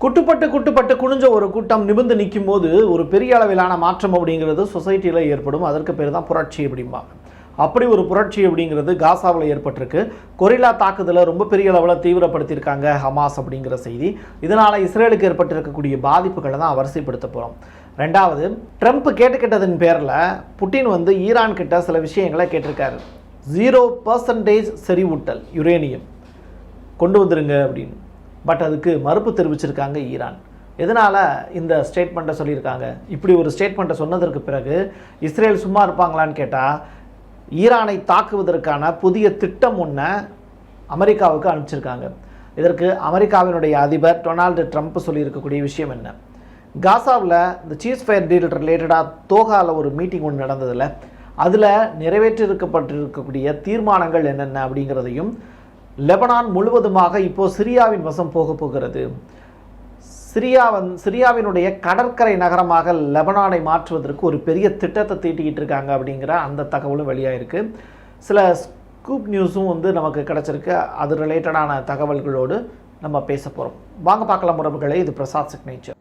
குட்டுப்பட்டு குனிஞ்ச ஒரு கூட்டம் நிமிர்ந்து நிற்கும் போது ஒரு பெரிய அளவிலான மாற்றம் அப்படிங்கிறது சொசைட்டியில் ஏற்படும். அதற்கு பேர் தான் புரட்சி அப்படிம்பாங்க. அப்படி ஒரு புரட்சி அப்படிங்கிறது காசாவில் ஏற்பட்டிருக்கு. கொரில்லா தாக்குதலை ரொம்ப பெரிய அளவில் தீவிரப்படுத்தியிருக்காங்க ஹமாஸ் அப்படிங்கிற செய்தி. இதனால் இஸ்ரேலுக்கு ஏற்பட்டிருக்கக்கூடிய பாதிப்புகளை தான் வரிசைப்படுத்த போகிறோம். ரெண்டாவது, ட்ரம்ப் கேட்டுக்கிட்டதன் பேரில் புட்டின் ஈரான் கிட்ட சில விஷயங்களை கேட்டிருக்காரு. 0% செறிவூட்டல் யுரேனியம் கொண்டு வந்துருங்க அப்படின்னு. பட் அதுக்கு மறுப்பு தெரிவிச்சிருக்காங்க ஈரான். எதனால் இந்த ஸ்டேட்மெண்ட்டை சொல்லியிருக்காங்க? இப்படி ஒரு ஸ்டேட்மெண்ட்டை சொன்னதற்கு பிறகு இஸ்ரேல் சும்மா இருப்பாங்களான்னு கேட்டால், ஈரானை தாக்குவதற்கான புதிய திட்டம் ஒன்று அமெரிக்காவுக்கு அனுப்பிச்சிருக்காங்க. இதற்கு அமெரிக்காவினுடைய அதிபர் டொனால்டு ட்ரம்ப் சொல்லியிருக்கக்கூடிய விஷயம் என்ன? காசாவில் இந்த சீஸ் ஃபயர் டீல் ரிலேட்டடாக தோகாவில் ஒரு மீட்டிங் ஒன்று நடந்ததில்ல, அதில் நிறைவேற்றிருக்கப்பட்டிருக்கக்கூடிய தீர்மானங்கள் என்னென்ன அப்படிங்கிறதையும், லெபனான் முழுவதுமாக இப்போது சிரியாவின் வசம் போகிறது. சிரியாவினுடைய கடற்கரை நகரமாக லெபனானை மாற்றுவதற்கு ஒரு பெரிய திட்டத்தை தீட்டிக்கிட்டு இருக்காங்க அப்படிங்கிற அந்த தகவலும் வெளியாகிருக்கு. சில ஸ்கூப் நியூஸும் நமக்கு கிடச்சிருக்கு. அது ரிலேட்டடான தகவல்களோடு நம்ம பேச போகிறோம். வாங்க பார்க்கலாம் உறவுகளே. இது பிரசாத் சிக்னேச்சர்.